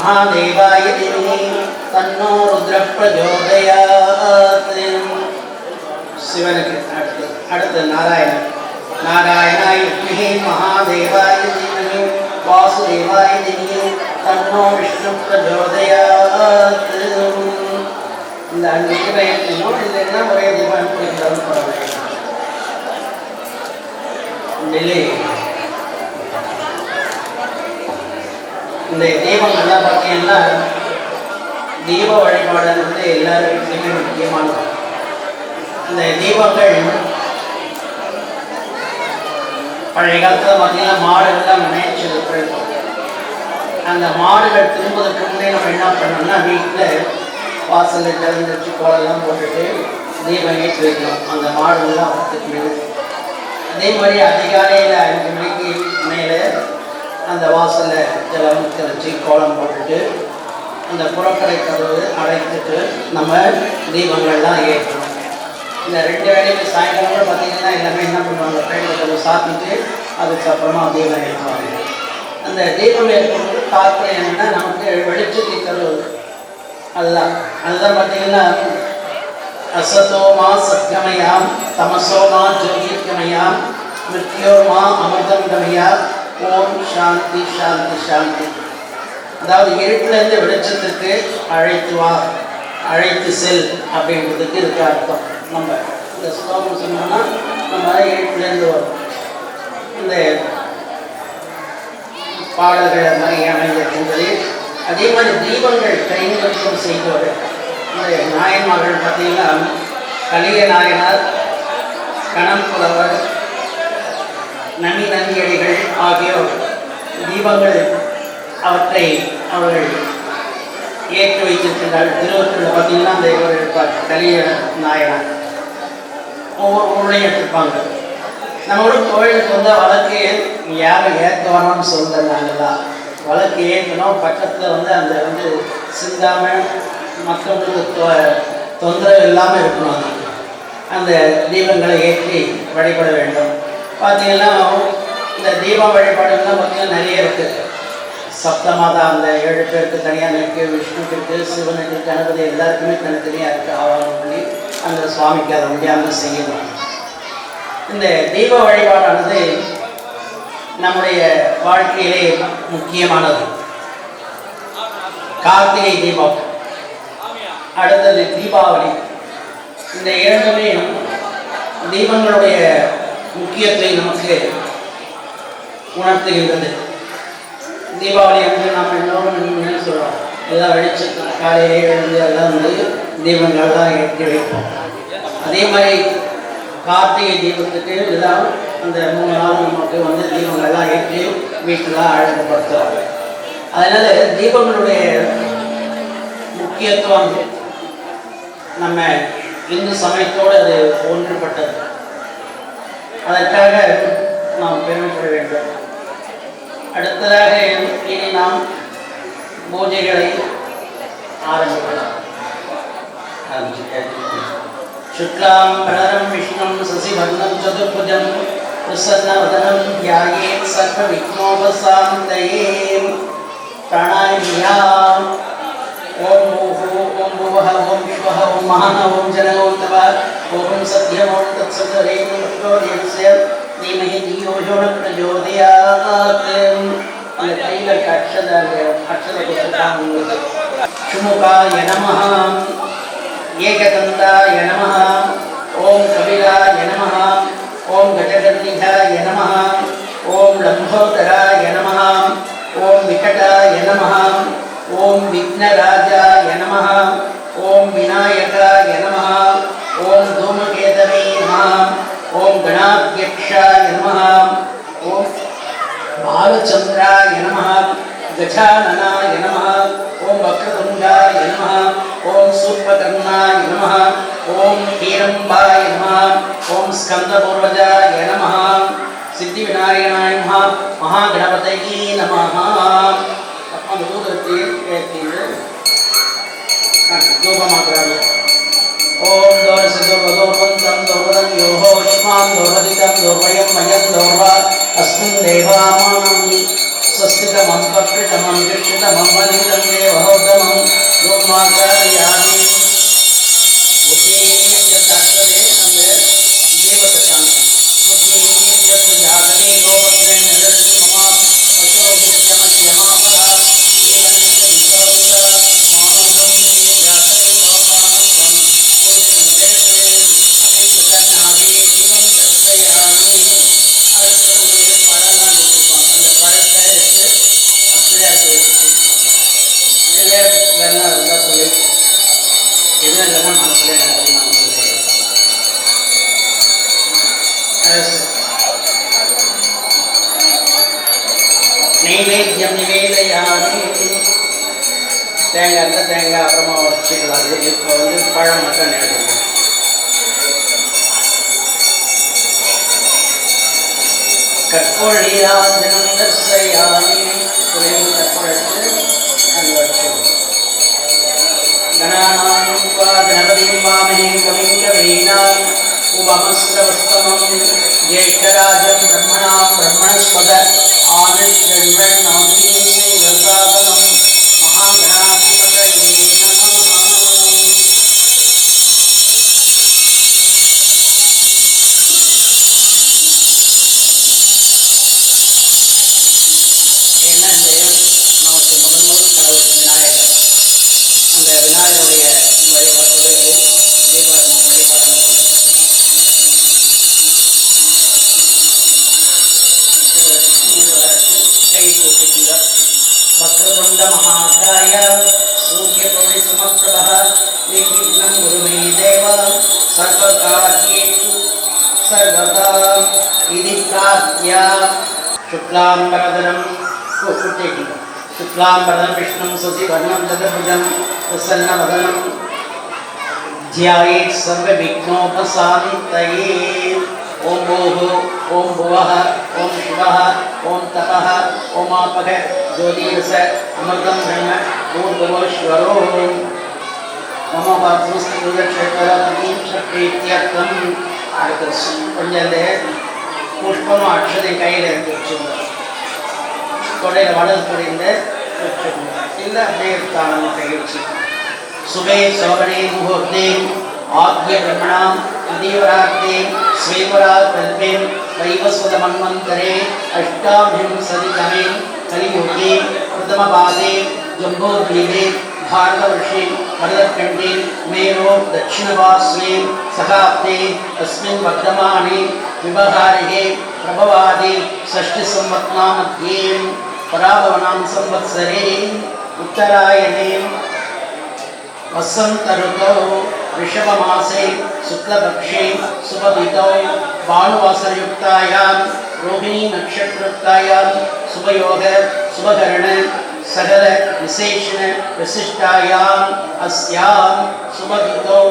महादेवाय धीमहि तन्नो रुद्रः प्रचोदयात्. शिवனுக்கு அடுத்து நாராயணன். नारायणाय विद्महे महादेवाय धीमहि वासुदेवाय धीमहि तन्नो विष्णुः प्रचोदयात्. இந்த அஞ்சு தீபம் இல்லைன்னா ஒரே தீபம் பிடிக்கிறான்னு பரவாயில்லை. டெல்லி இந்த தீபங்கள்லாம் பார்த்தீங்கன்னா தீப வழிபாடுன்றது எல்லாரும் வீட்லையுமே முக்கியமானது. இந்த தீபங்கள் பழைய காலத்தில் பார்த்தீங்கன்னா மாடுகள்லாம் நினைச்சு அந்த மாடுகள் திரும்புவதற்கு முன்னே நம்ம என்ன பண்ணோம்னா வீட்டில் வாசலில் திறந்துச்சு கோலெல்லாம் போட்டுட்டு தீபம் ஏற்றி வைக்கணும் அந்த மாடுகள்லாம் வரத்துக்கு. அதே மாதிரி அதிகாலையில் 5 மணிக்கு மேலே அந்த வாசலில் ஜலம் தெளிச்சு கோலம் போட்டுட்டு அந்த புறக்கடை கதவு அடைத்துட்டு நம்ம தீபங்கள்லாம் ஏற்றணும். இந்த 2 வேளைக்கு சாயங்காலம் பார்த்தீங்கன்னா எல்லாமே என்ன பண்ணுவாங்க, பேட்டை கதவு சாத்திட்டு அதுக்கப்புறமா தீபம் ஏற்றுவாங்க. அந்த தீபம் ஏற்படும்போது தாற்பயம் என்னென்னா நமக்கு வெளிச்சத்தை தருவது. அதுதான் பார்த்தீங்கன்னா அசதோமா சத்யமயாம் தமசோமா ஜோதிர்கமயாம் மிருத்யோமா அமிர்தம் கமயா ஓம் சாந்தி சாந்தி சாந்தி. அதாவது இருட்டிலேருந்து வெளிச்சத்துக்கு அழைத்து வா, அழைத்து செல் அப்படின்றதுக்கு இருக்க அர்த்தம். நம்ம இந்த ஸ்லோகம் சொன்னோம்னா நம்ம இருட்டிலேருந்து வரும். இந்த பாடல்கள் மாதிரி அமைந்திருக்கின்றது. அதே மாதிரி தீபங்கள் கைங்கரியம் செய்தவர் இந்த நாயன்மார்கள் பார்த்தீங்கன்னா கலிய நாயனார், கணம்புலவர், நனி நந்தியடிகள் ஆகியோர் தீபங்கள் அவற்றை அவர்கள் ஏற்றி வைத்திருக்கின்றார்கள். திருவற்றில் பார்த்தீங்கன்னா அந்த இவர் இருப்பார் கலிய நாயனார், ஒவ்வொரு ஊரையும் எடுத்திருப்பாங்க. நம்மளோட கோயிலுக்கு வந்தால் வழக்கு யாரும் ஏற்க வரணும்னு சொல்லுறாங்களா, வழக்கு ஏற்கணும். பக்கத்தில் அந்த சிந்தாமல் மக்களுக்கு தொந்தரவு இல்லாமல் இருக்கணும். அந்த தீபங்களை ஏற்றி வழிபட வேண்டும். பார்த்தீங்கன்னா இந்த தீப வழிபாடுகள்லாம் பார்த்தீங்கன்னா நிறைய இருக்குது. சப்தமாதா அந்த 7 பேருக்கு தனியாக இருக்குது, விஷ்ணுக்கு இருக்குது, சிவனுக்கு, கணபதி எல்லாருக்குமே தனித்தனியாக இருக்குது. ஆவாரம் பண்ணி அந்த சுவாமிக்கு அதை முடியாமல் செய்யணும். இந்த தீப வழிபாடானது நம்முடைய வாழ்க்கையிலே முக்கியமானது. கார்த்திகை தீபம், அடுத்தது தீபாவளி. இந்த 2மே தீபங்களுடைய முக்கியத்தை நமக்கு உணர்த்துகின்றது. தீபாவளி அன்று நம்ம எல்லோரும் சொல்கிறோம், எல்லாம் வெளிச்சு காலையிலே எழுந்து எல்லாம் தீபங்கள்லாம் ஏற்றி வைப்போம். அதே மாதிரி கார்த்திகை தீபத்துக்கு எல்லாம் அந்த 3 நாள் நமக்கு தீபங்கள்லாம் ஏற்றி வீட்டெல்லாம் அழகுபடுத்துவாங்க. அதனால் தீபங்களுடைய முக்கியத்துவம் நம்ம இந்து சமயத்தோடு அது ஒன்றுபட்டது. அதற்காக நாம் பெருமைப்பட வேண்டும். அடுத்ததாக இனி நாம் பூஜைகளை ஆரம்பிக்கலாம். சுக்லாம் பரதரம் விஷ்ணும் சசிவர்ணம் சதுர்புஜம் பிரசன்னவதனம் த்யாயேத் சர்வ விக்னோபசாந்தயே. பிராணாயாம் ஓம் பூஹு ஓம் புவஹ ஓம் விஸ்வஹ ஓம் மஹான ஓம் ஜன ஓம் தவ ஓம் சத்யம் ஓம் தத்சதரேண பிரச்சோதயஸ்ய தீமஹி தியோ யோ ந பிரச்சோதயாத். அந்த கையில் அக்ஷத கொடுத்துட்டாங்க உங்களுக்கு. சுமுகாய நமஹ, ஏகதந்தாய நமஹ, ஓம் கபிலாய நமஹ, ஓம் கஜகர்ணிகாய நமஹ, ஓம் லம்போதராய நமஹ, ஓம் விகடாய நமஹ, ஓம் விக்னராஜாய நமஹ, ஓம் விநாயகாய நமஹ, ஓம் தூமகேதவே நமஹ, ஓம் கணாத்யக்ஷாய நமஹ, ஓம் பாலச்சந்திராய நமஹ, கஜானனாய நமஹ, ஓம் வக்ரதுண்டாய நமஹ, ஓம் சூர்பகர்ணாய நமஹ, ஓம் ஹீரம்பாய நமஹ, ஓம் ஸ்கந்தபூர்வஜாய நமஹ, சித்தி விநாயகனாய நமஹ, மகாகணபதயே நமஹ. அந்த தூதத்தில் ஏற்றிட்டு தூபமாக்குறாங்க. ஓம் தோரசிதோர்வதோர்வந்தம் தோர்வதம் யோகோஷ்மாம் தோர்வதிதம் தோர்வயம் மயம் தோர்வா அஸ்மின் தேவாமானம் स्वस्तिकमं पक्वितमं दृष्टितमं वनितं देवहोतमं गोमाकारयामि उज्जयिनीभ्य साक्षते அந்த தேவகதானம் उज्जयिनीभ्य सुजातने गोवन्दे नरसि मम पशोभिर्य मध्यमापदा देवनीत विश्वविता मामधं मे जातने நைவேத்தியம் நிவேதயாமி தேங்காய் தேங்காய் அப்புறமா வச்சுக்கலாம். இப்போ பழம் மட்டும் நேரம் கற்பொழியாதினம் தர்சயாமி குறைந்த கற்பொழுத்து அங்கே வச்சுக்கணும். गणानां त्वा गणपतिं वामहे कविं कवीनाम् उपमस्रवस्तमं ज्येष्ठराजं ब्रह्मणां ब्रह्मणस्पद आनश्रण्वन्नोतिनीयसादनं महागणाधिपतये नमः. वक्रतुण्ड महाकाय सूर्यकोटि समप्रभः निर्विघ्नं कुरु मे देव सर्वकार्येषु सर्वदा इति प्रार्थ्या शुक्लाम्बरधरं शुक्लाम्बरधरं विष्णुं शशिवर्णं चतुर्भुजं प्रसन्नवदनं ध्यायेत् सर्वविघ्नोपशान्तये. ओम भूः ओम भुवः ओम शिवः ओम तपः ओमापः ज्योतिरस अमृतं ब्रह्म भूर्भुवस्वरो मम பாத்மஸ்திருதக்ஷேத்தியம் அடுத்து கொஞ்சம் புஷ்பமும் அக்ஷதை கையில் எடுத்து வச்சுருந்தோம். தொடையில் வலது புரிந்த வச்சுருந்தோம். இல்லை அப்படியே தானம் கையில் சுபே சோபனே முகூர்த்தே आद्य ब्रह्मणां तदीवरार्थे स्वेवरात् कल्पे वैवस्वतमन्वन्तरे अष्टाविंशतितमे कलियुगे प्रथमपादे जम्बोद्वीपे भारतवर्षे वरदखण्डे मेरो दक्षिणपार्श्वे सहाब्दे अस्मिन् वर्धमाने विवहारिके प्रभवादे षष्ठीसंवत्सरामध्ये पराभवनां संवत्सरे उत्तरायणे वसंत ऋतौ ऋषभमासे शुक्लपक्षे शुभदितौ भानुवासरयुक्तायां रोहिणी नक्षत्रयुक्तायां शुभयोग शुभकरण सकल विशेषण विशिष्टायाम् अस्यां शुभदितौ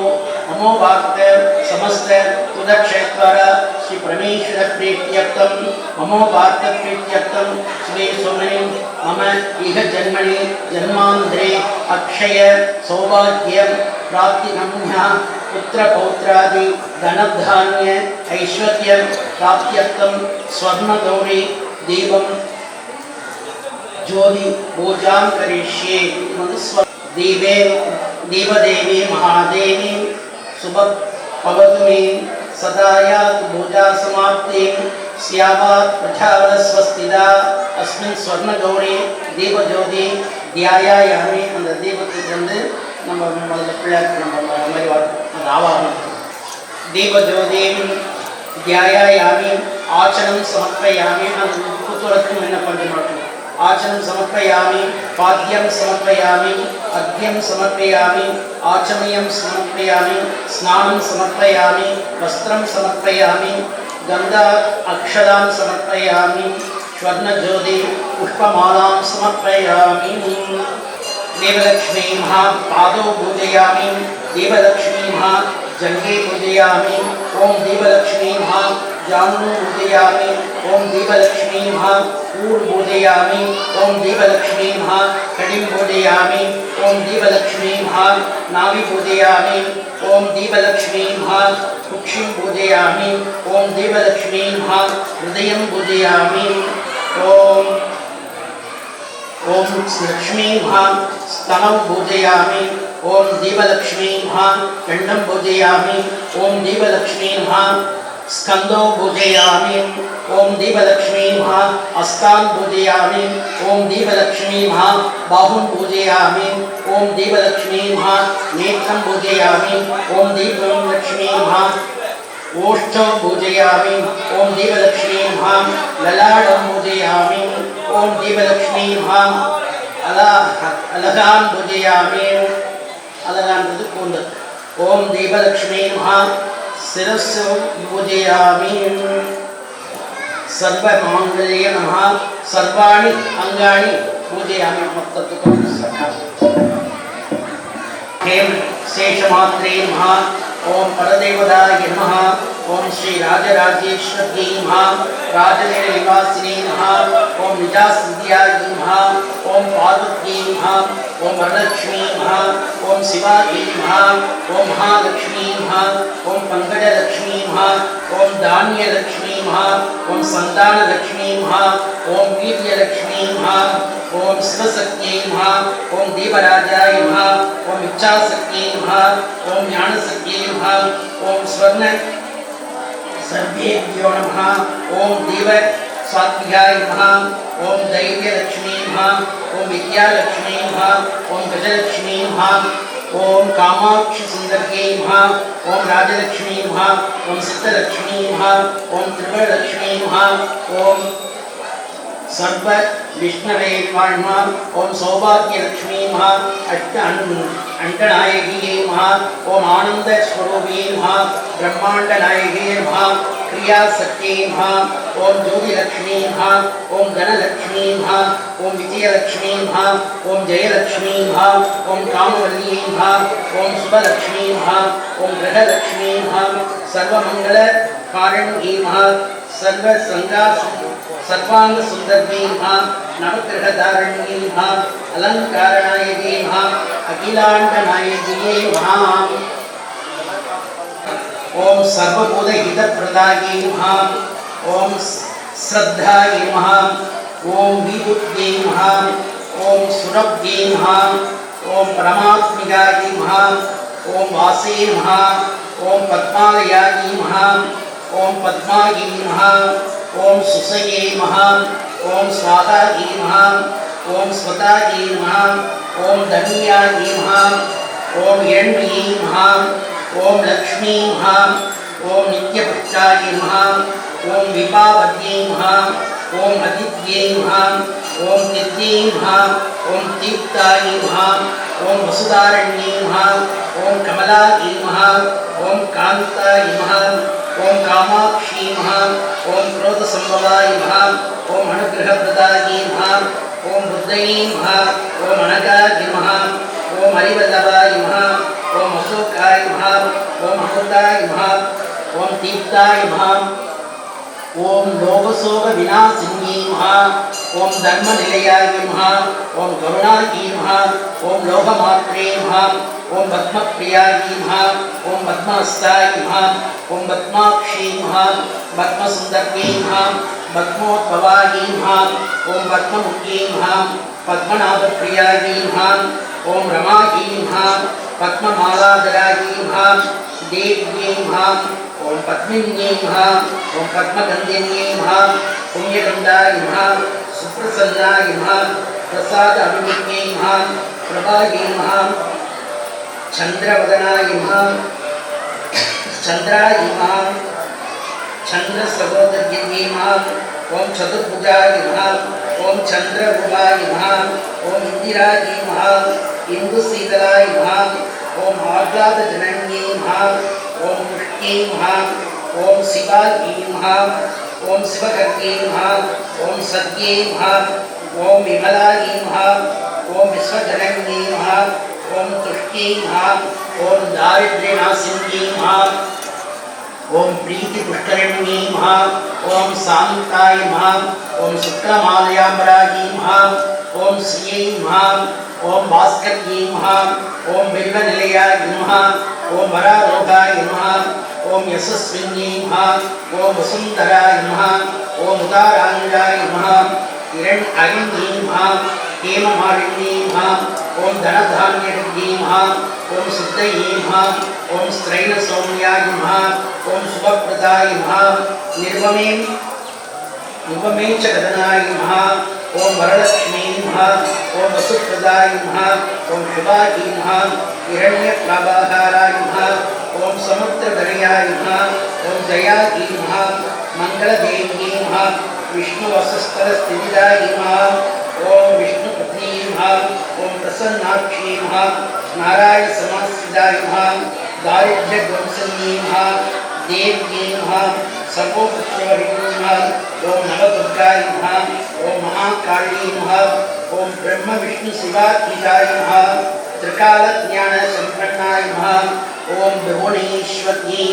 ममोवाक्य समस्त कुलक्षेत्र श्री परमेश्वर प्रीत्यर्थं ममोवाक्य प्रीत्यर्थं श्री सोमने मम इह जन्मनि जन्मान्तरे अक्षय सौभाग्यं प्राप्तिगम्या पुत्र पौत्रादि धनधान्य ऐश्वर्य प्राप्त्यर्थं स्वर्णगौरी दीपं ज्योति पूजां करिष्ये. दीपे दीपदेवी महादेवी शुभ भवतु मे सदायात् पूजा समाप्ति स्यावात् प्रजावलस्वस्तिदा अस्मिन् स्वर्णगौरी दीपज्योति ध्यायामि. அந்த தீபத்துக்கு நம்ம முதல்ல பிள்ளையாருக்கு நம்ம மாதிரி ஆவாகனம் தீபஜோதி தியாயாமி ஆச்சனம் சமர்ப்பயாமி. அது புத்துறக்கும் என்ன பண்ண மாட்டோம். ஆச்சனம் சமர்ப்பயாமி பாத்தியம் சமர்ப்பயாமி அத்தியம் சமர்ப்பயாமி ஆச்சமயம் சமர்ப்பயாமி ஸ்நானம் சமர்ப்பயாமி வஸ்திரம் சமர்ப்பயாமி கந்தா அக்ஷதாம் சமர்ப்பயாமி ஸ்வர்ணஜோதி புஷ்பமாலாं समर्पयामि. देवलक्ष्मी महा पादौ पूजयामि देवलक्ष्मी महा जंगे पूजयामि. ओम देवलक्ष्मी महा जानु पूजयामि. ओम देवलक्ष्मी महा ऊर् पूजयामि. ओम देवलक्ष्मी महा कडिं पूजयामि. ओम देवलक्ष्मी महा नाभि पूजयामि. ओम देवलक्ष्मी महा कुक्षिं पूजयामि. ओम देवलक्ष्मी महा हृदयं पूजयामि. ओम ओम लक्ष्मी स्तनौ पूजयामि ओम दीपलक्ष्मी कंडं पूजयामि ओम दीपलक्ष्मी स्कंदो पूजयामि ओम दीपलक्ष्मी अस्तान् पूजयामि ओम दीपलक्ष्मी बाहुं पूजयामि ओम दीपलक्ष्मी नेत्रं पूजयामि ओम दीपलक्ष्मी ओष्ठं पूजयामि ओम दीपलक्ष्मी ललाटं पूजयामि ओम दीपलक्ष्मी अलगान् पूजयामि अलगान् ओम दीपलक्ष्मी शिरस्सु पूजयामि सर्वमांगल्ये नमः सर्वाणि अंगानि पूजयामि हेम शेषमात्रे नमः ओम परदेवताय नमः ओम श्री राजराजेश्वरी नमः राजनिवासिनी नमः ओम निजासिद्ध्याय नमः ओम पार्वती नमः ओम वरलक्ष्मी नमः ओम शिवाजी नमः ओम महालक्ष्मी नमः ओम पंकजलक्ष्मी नमः ओम धान्यलक्ष्मी नमः ओम संतानलक्ष्मी नमः ओम वीर्यलक्ष्मी नमः ओम शिवशक्ति नमः ओम देवराजाय नमः ओम इच्छाशक्ति नमः ओम ज्ञानशक्ति नमः ओम स्वर्ण सर्वेभ्यो नमः ओम देव स्वात्मिकाय नमः ओम दैव्यलक्ष्मी नमः ओम विद्यालक्ष्मी नमः ओम गजलक्ष्मी नमः ओम कामाक्षी सुंदर्यै नमः ओम राजलक्ष्मी नमः ओम सिद्धलक्ष्मी नमः ओम त्रिपुरलक्ष्मी नमः ओम सर्व विष्णवे नमः ओम सौभाग्यलक्ष्मी नमः अंकनायकी नमः ओम आनंद स्वरूपी नमः ब्रह्मांड नायकी नमः क्रियाशक्ति नमः ओम ज्योतिलक्ष्मी नमः ओम धनलक्ष्मी नमः ओम विजयलक्ष्मी नमः ओम जयलक्ष्मी नमः ओम कामवल्ली नमः ओम शुभलक्ष्मी नमः ओम गृहलक्ष्मी नमः सर्वमंगल कारिणी नमः सर्वांग सुंदरी नमः नवग्रहधारिणी नमः अलंकारनायकी नमः अखिलांडनायकी नमः ओम सर्वभूत हितप्रदायै नमः ओम श्रद्धायै नमः ओम विभुत्यै नमः ओम सुरभ्यै नमः ओम परमात्मिकायै नमः ओम वासे नमः ओम पद्मालयायै नमः ओम पद्मायै नमः ओम सुसये नमः ओम स्वाहायै नमः ओम स्वतायै नमः ओम धन्यायै नमः ओम हिरण्यै नमः ओम लक्ष्मी नमः ओम नित्यपुत्राय नमः ओम विभावत्यै नमः ओम अदित्यै नमः ओम नित्यै नमः ओम तीर्थाय नमः ओम वसुधारण्यै नमः ओम कमलायै नमः ओम कान्ताय नमः ओम कामाक्षी नमः ओम क्रोधसंभवाय नमः ओम अनुग्रहप्रदायै नमः ओम बुद्धये नमः ओम अनगाय नमः ओम हरिवल्लभाय नमः ओम अशोकाय नमः ओम अमृताय नमः ओम तीर्थाय नमः ओम लोकशोक विनाशिन्यै नमः ओम धर्मनिलयाय नमः ओम करुणायै नमः ओम लोकमात्रे नमः ओम पद्मप्रियाय नमः ओम पद्महस्ताय नमः ओम पद्माक्षी नमः पद्मसुन्दर्यै नमः पद्मोद्भवाय नमः ओम पद्ममुख्यै नमः पद्मनाभप्रियाय नमः ओम रमायै नमः पद्ममालाधराय नमः देव्यै नमः ओम पद्मिन्यै नमः ओम पद्मगन्धिन्यै नमः पुण्यगन्धाय नमः सुप्रसन्नाय नमः प्रसाद अभिमुख्यै नमः प्रभायै नमः चंद्रवदनाय नमः चंद्राय नमः चंद्रसहोदर्यै नमः ओम चतुर्भुजाय नमः ओम चंद्ररूपाय नमः ओम इंदिराय नमः इंदुशीतलाय नमः ओम आह्लादजनन्यै नमः ओम पुष्ट्यै नमः ओम शिवाय नमः ओम शिवगर्गे नमः ओम सत्ये नमः ओम विमलाय नमः ओम विश्वजनन्यै नमः ओम तुष्ट्यै नमः ओम दारिद्र्यनाशिन्यै नमः ओम प्रीतिपुष्करिण्यै नमः ओम शान्ताय नमः ओम शुक्लमालयाम्बराय नमः ओम श्रियै नमः ओम भास्कर्यै नमः ओम बिल्वनिलयाय नमः ओम वरारोगाय नमः ओम यशस्विन्यै नमः ओम वसुन्धराय नमः ओम उदाराङ्गाय नमः हिरण्यै नमः हेममालिनीं ओं धनधान्यज्ञीं ओं सिद्धयीं ओं स्त्रैणसौम्यायीं ओं शुभप्रदायीं निर्वमें च गदनायीं ओं वरलक्ष्मीं ओं वसुप्रदायीं ओं शुभागीं हिरण्यप्राभाहारायीं ओं समुद्रधरयायीं ओं जयागीं मंगलदेवीं विष्णुवसस्थलस्थितिदायीं ओं विष्णुपत्नीं ओं प्रसन्नाक्षीं नारायणसमास्थितायीं दारिद्र्यध्वंसनीं देव्यीं सर्वोपक्षवरिणीं ओं नवदुर्गायीं ओं महाकालीं ओं ब्रह्मविष्णुशिवात्मिकायीं त्रिकालज्ञानसम्पन्नायीं ओं भुवनेश्वर्यीं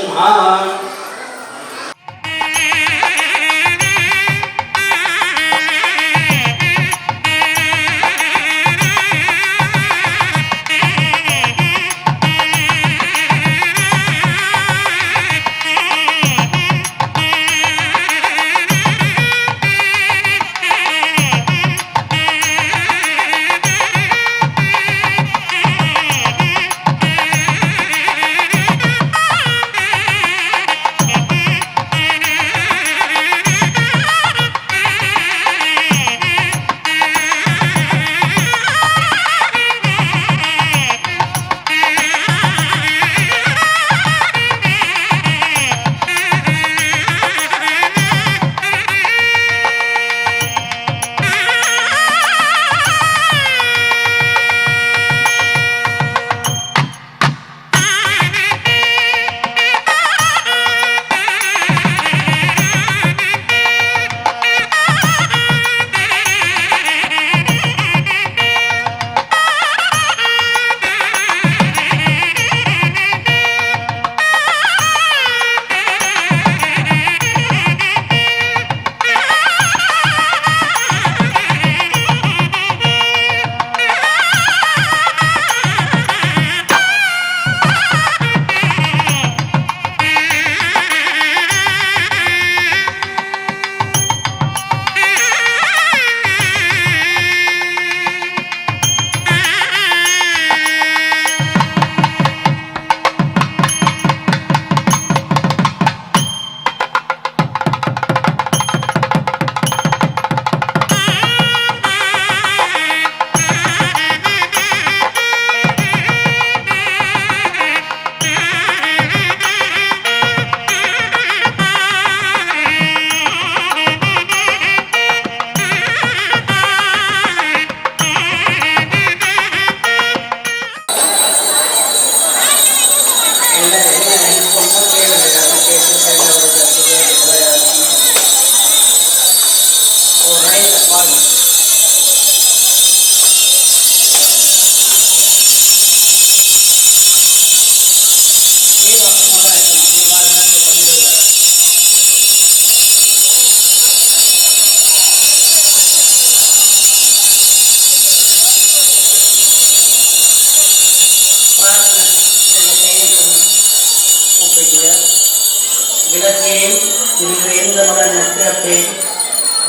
விளக்கேன் திருவேந்தனுடன் நட்பிறப்பேன்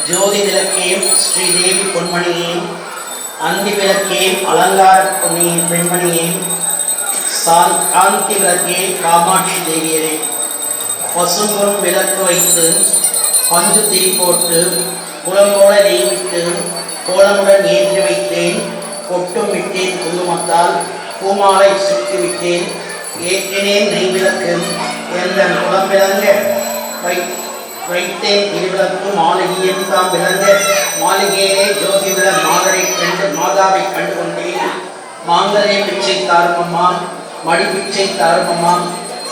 ஜோதி விளக்கேன் ஸ்ரீதேவி பொன்மணியேன் அந்தி விளக்கேன் அலங்கார பெண்மணியேன் காந்தி விளக்கேன் காமாட்சி தேவியரே பசும்பொன் விளக்கு வைத்து பஞ்சு திரி போட்டு குளம்போட நெய்விட்டு கோலமுடன் ஏற்றி வைத்தேன் கொட்டும் விட்டேன் குங்குமத்தால் பூமாலை சுற்றி விட்டேன் ஏற்றினேன் நெய் விளக்கு என்ற குளம் விளங்க வைத்தேன் திருவிளக்கு மாளிகையின் தாம் விளங்க மாளிகையிலே ஜோதி விள மாதாவை கண்டு கொண்டேன் மாங்கல்ய பிச்சை தாருமம்மா மடி பிச்சை தாருமம்மா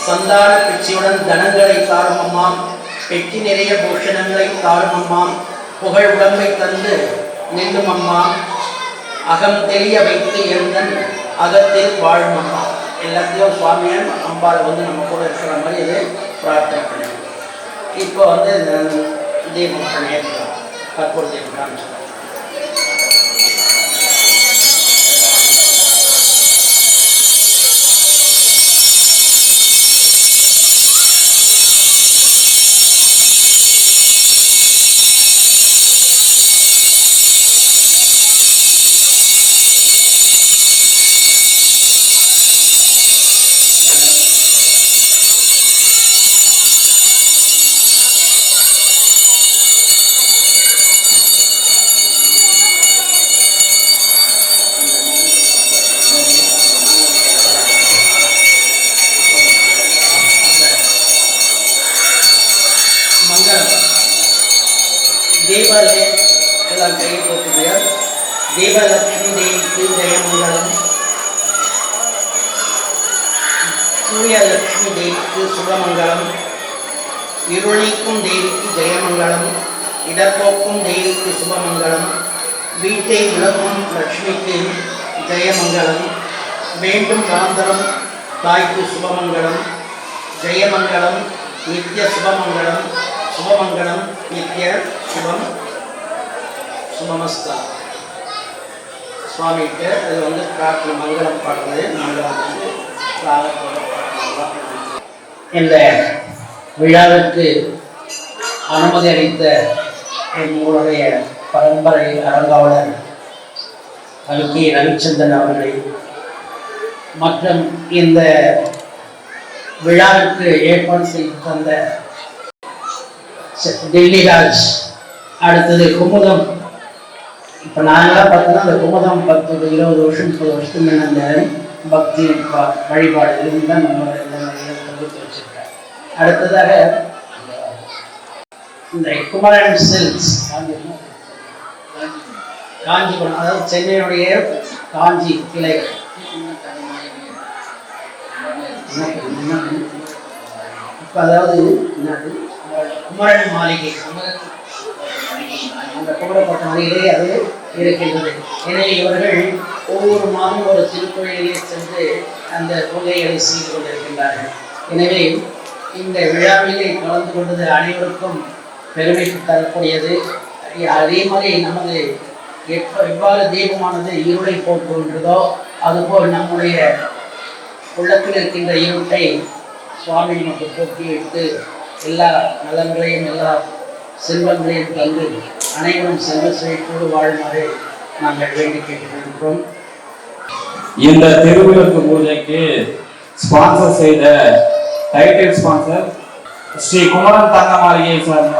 சந்தான பிச்சையுடன் தனங்களை தாருமம்மா பெட்டி நிறைய பூஷணங்களை தாருமம்மா புகழ் உடம்பை தந்து நில்லும் அம்மா அகம் தெரிய வைத்து எழுந்தன் அகத்தில் வாழும் அம்மா எல்லாத்தையும் சுவாமியன் அம்பாள் வந்து நம்ம கூட இருக்கிற மாதிரி இது பிரார்த்தனை பண்ணுவோம். இப்போ வந்து தீபம் பண்ணியிருக்கிறோம், கற்பூர தீபம் காமிச்சிடும். எல்லாம் கையை போட்டுங்க. தேவலட்சுமி தேவிக்கு ஜெயமங்கலம், சூரியலட்சுமி தேவிக்கு சுபமங்கலம், இருளிக்கும் தேவிக்கு ஜெயமங்கலம், இடப்போக்கும் தேவிக்கு சுபமங்கலம், வீட்டை விளக்கும் லட்சுமிக்கு ஜெயமங்கலம், வேண்டும் காந்தரம் தாய்க்கு சுபமங்கலம், ஜெயமங்கலம், நித்திய சுபமங்கலம், சுபமங்கலம், நித்திய சுபம், சுபமஸ்தா. சுவாமிக்கு அது பிரார்த்தனை மங்களம் பாடுறது மங்களாக இந்த விழாவிற்கு அனுமதி அளித்த எங்களுடைய பரம்பரை அரங்காவலர் கல்கி ரவிச்சந்திரன் அவர்களை மற்றும் இந்த விழாவிற்கு ஏற்பாடு செய்து தந்த டெல்லிராஜ், அடுத்தது குமுதம். இப்போ நாங்களாம் பார்த்தோன்னா அந்த குமுதம் 10-20 வருஷம் 30 வருஷத்துக்கு மேலே அந்த பக்தி வழிபாடு இருந்தால் நம்ம தொகுத்து வச்சிருக்கேன். அடுத்ததாக இந்த குமரன் சில்க்ஸ் காஞ்சிபுரம், அதாவது சென்னையுடைய காஞ்சி கிளை, இப்போ அதாவது குமரன் மாளிகை, அந்த குமரப்பட்ட மாளிகையிலே அது இருக்கின்றது. எனவே இவர்கள் ஒவ்வொரு மாதம் ஒரு திருக்கோயிலே சென்று அந்த பூஜைகளை செய்து கொண்டிருக்கின்றார்கள். எனவே இந்த விழாவிலே கலந்து கொண்டது அனைவருக்கும் பெருமை தரக்கூடியது. அதே மாதிரி நமது எவ்வாறு தீபமானது இருளை போக்குகின்றதோ அதுபோல் நம்முடைய உள்ளத்தில் இருக்கின்ற இருட்டை சுவாமி நமக்கு போக்கி வைத்து எல்லா நலன்களையும் எல்லா செல்வங்களையும் தந்து அனைவரும் செல்வ செழிப்போடு வாழுமாறு நாங்கள் வேண்டி கேட்டுக்கொள்கிறோம். இந்த திருவிளக்கு பூஜைக்கு ஸ்பான்சர் செய்த டைட்டில் ஸ்பான்சர் ஸ்ரீ குமரன் தங்க மாளிகையை சார்ந்த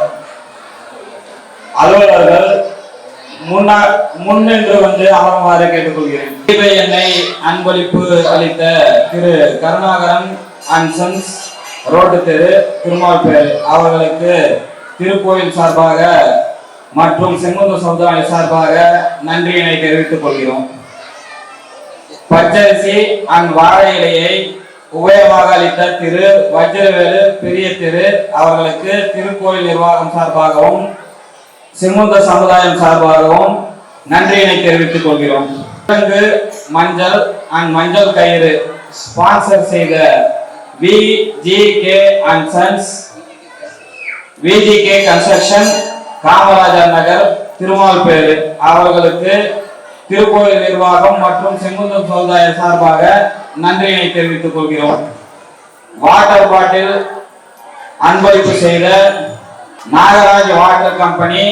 அலுவலர்கள் முன்னின்று அமருமாறு கேட்டுக்கொள்கிறேன். தீப எண்ணெய் அன்பளிப்பு அளித்த திரு கருணாகரன் அண்ட் சன்ஸ், ரோட்டு தெரு, திருமால்பேடு அவர்களுக்கு திருக்கோயில் சார்பாக மற்றும் செங்குந்த சமுதாய சார்பாக நன்றியினை தெரிவித்துக் கொள்கிறோம். பச்சரிசி அண்ட் வாழை இலையை உபயமாக அளித்த திரு வஜ்ரவேலு பெரிய திரு அவர்களுக்கு திருக்கோயில் நிர்வாகம் சார்பாகவும் செங்குந்த சமுதாயம் சார்பாகவும் நன்றியினை தெரிவித்துக் கொள்கிறோம். மஞ்சள் அண்ட் மஞ்சள் கயிறு ஸ்பான்சர் செய்த VGK and sons, VGK construction, Kamarajar Nagar, திருமால்பேடு அவர்களுக்கு திருக்கோயில் நிர்வாகம் மற்றும் செங்குந்தம் சமுதாய சார்பாக நன்றியினை தெரிவித்துக் கொள்கிறோம். வாட்டர் பாட்டில் அன்பளிப்பு செய்த நாகராஜ் வாட்டர் கம்பெனி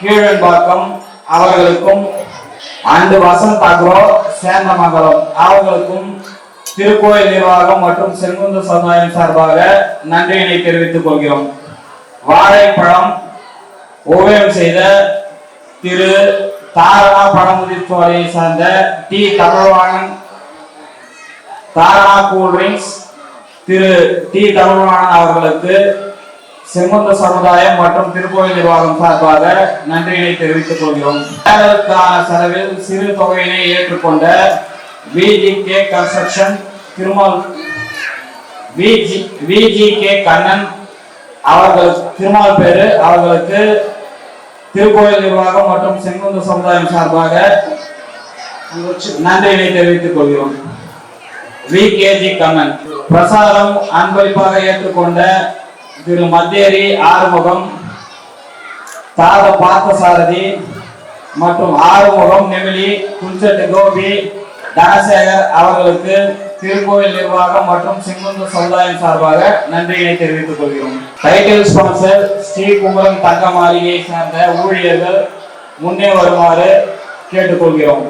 கீழன்பாக்கம் அவர்களுக்கும் அண்டு வசந்த் அக்ரோ சேந்தமங்கலம் அவர்களுக்கும் திருக்கோயில் நிர்வாகம் மற்றும் செங்குந்த சமுதாயம் சார்பாக நன்றியினை தெரிவித்துக் கொள்கிறோம். வாழைப்பழம் ஓவியம் செய்த திரு தாரணா பழமுதிர்ச்சோலையை சார்ந்த டி தமிழ்வாணன், தாரணா கூல்ட்ரிங்க்ஸ் திரு டி தமிழ்வாணன் அவர்களுக்கு செங்குந்த சமுதாயம் மற்றும் திருக்கோயில் நிர்வாகம் சார்பாக நன்றியினை தெரிவித்துக் கொள்கிறோம். செலவில் சிறு தொகையினை ஏற்றுக்கொண்ட VGK construction Thirumal, VGK Kannan அவர்கள் திருமால்பேடு அவர்களுக்கு திருக்கோயில் நிர்வாகம் மற்றும் செங்குந்த சமுதாயம் சார்பாக நன்றியினை தெரிவித்துக் கொள்கிறோம். விகேஜி கண்ணன் பிரசாதம் அன்பளிப்பாக ஏற்றுக்கொண்ட திரு மத்தேரி ஆறுமுகம், தாத பார்த்தசாரதி மற்றும் ஆறுமுகம் நெமிலி, குஞ்சட்டு கோபி, தனசேகர் அவர்களுக்கு திருக்கோயில் நிர்வாகம் மற்றும் செங்குந்த சமுதாயம் சார்பாக நன்றியினை தெரிவித்துக் கொள்கிறோம். டைட்டில் ஸ்பான்சர் ஸ்ரீ குமரன் தங்க மாளிகையை சார்ந்த ஊழியர்கள் முன்னே வருமாறு கேட்டுக்கொள்கிறோம்.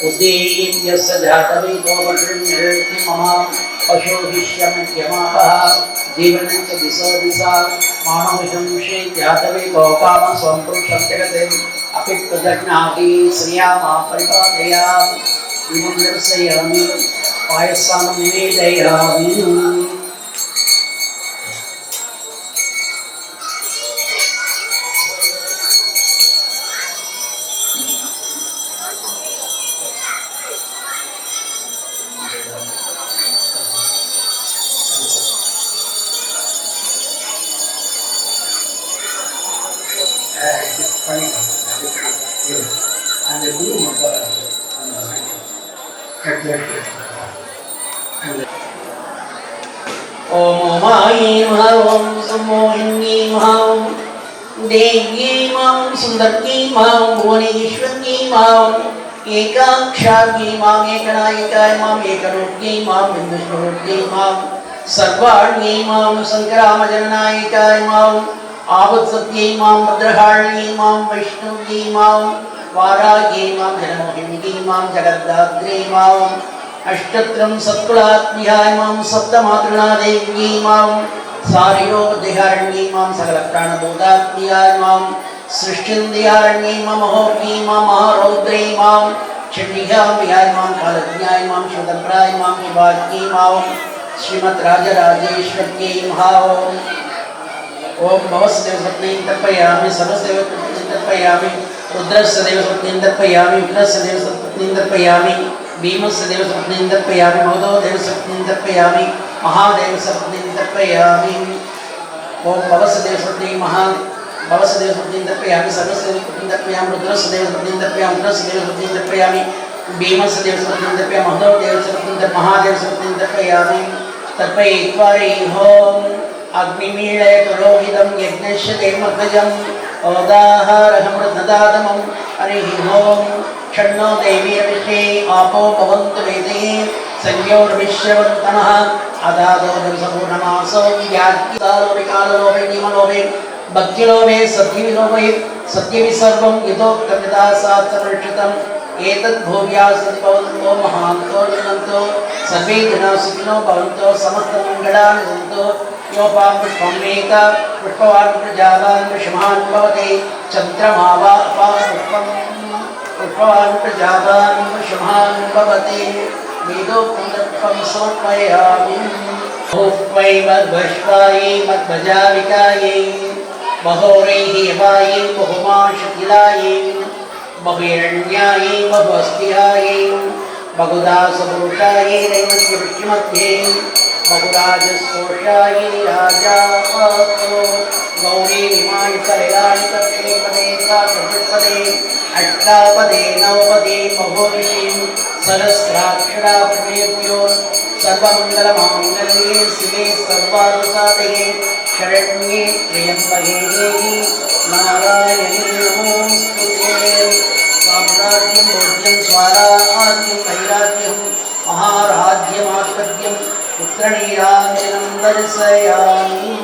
उद्दीप्यस्य जातवेदो वज्रन्यर्ति मम पशुभिष्यमध्यमाः जीवनं च दिशो दिशा मानवशंशे जातवेदो कामस्वं पुरुषं जगते अपि प्रदग्नाति श्रियामा परिपालयामि दीपं दर्शयामि पायसानं निवेदयामि அந்த குரு மக்கள் ஓம் ஓமாயி மஹோம் சமோஹினி மஹோம் தேவ்யே மாம் சுந்தர்கி மாம் புவனேஸ்வரி மாம் ஏகாக்ஷாகி மாம் ஏகநாயகாய மாம் ஏகரூப்யை மாம் பிந்துஸ்வரூப்யை மாம் சர்வாண்யை மாம் சங்கராமஜனநாயகாய மாம் आवत्सत्यै मां भद्रकाळ्यै मां वैष्णव्यै मां वाराह्यै मां जनमोहिन्यै मां जगद्धात्र्यै मां अष्टत्रं सत्कुलात्म्याय मां सप्तमातृणादेव्यै मां सारियोपदेहारण्यै मां सकलप्राणबोधात्म्याय मां सृष्टिन्दिहारण्यै मां महोग्यै मां महारौद्रै मां चण्डिकाम्ब्याय मां कालज्ञाय मां शिवतन्त्राय मां शिवाज्ञै मां श्रीमद्राजराजेश्वर्यै महाओं ओम भवस्देव स्वप्नें तर्पयामि सर्वस्देव स्वप्नें तर्पयामि रुद्रस्य देव स्वप्नें तर्पयामि विघ्नस्य देव स्वप्नें तर्पयामि भीमस्य देव स्वप्नें तर्पयामि महोदो देव स्वप्नें तर्पयामि महादेव स्वप्नें तर्पयामि ओम भवस्य देव स्वप्नें भवस्य देव स्वप्नें तर्पयामि सर्वस्य देव स्वप्नें तर्पयामि रुद्रस्य देव स्वप्नें तर्पयामि विघ्नस्य देव स्वप्नें तर्पयामि भीमस्य देव स्वप्नें तर्पयामि महोदो देव स्वप्नें महादेव स्वप्नें तर्पयामि तर्पयित्वा होम अग्निमीळे पुरोहितं यज्ञस्य देवमध्वजम् ओदाहारहमृतदातमं हरिः ओं षण्णो देवीरविश्वे आपो भवन्तु वेदे संयोर्विश्ववन्तनः अदादो दिवसपूर्णमासो व्याख्यालोपे नियमलोपे भक्तिलोपे सत्यविलोपे सत्यविसर्वं यथोक्तमिदा शास्त्रनिष्ठितम् एतद् भूयासति भवन्तो महान्तो निरन्तो सर्वे जनाः सुखिनो भवन्तो समस्तमङ्गलानि सन्तु योपां पुष्पमेक पुष्पवान् प्रजावान् विषमान् भवति चन्द्रमा वा पुष्पं पुष्पवान् प्रजावान् विषमान् भवति वेदोक्तं पुष्पं समर्पयामि भूत्वै मद्वश्वायै मद्भजाविकायै महोरैः यवायै बहुमाशतिलायै बहुहिरण्यायै बहुस्तिहायै बहुदासपुरुषायै दैवस्य विष्णुमध्ये बहुराजस्कोषायै राजातो गौरी विमाय कल्याणि कक्षे पदे सात्पुष्पदे अष्टापदे नवपदे महोविषीं सहस्राक्षरा प्रमेभ्यो सर्वमङ्गलमाङ्गल्ये शिवे सर्वार्थसाधके शरण्ये त्र्यम्बके देवी नारायणी नमोऽस्तुते साम्राज्यं भोज्यं स्वाराज्यं वैराग्यं महाराज्यमाधिपत्यं पुत्रनीराजनं दर्शयामि।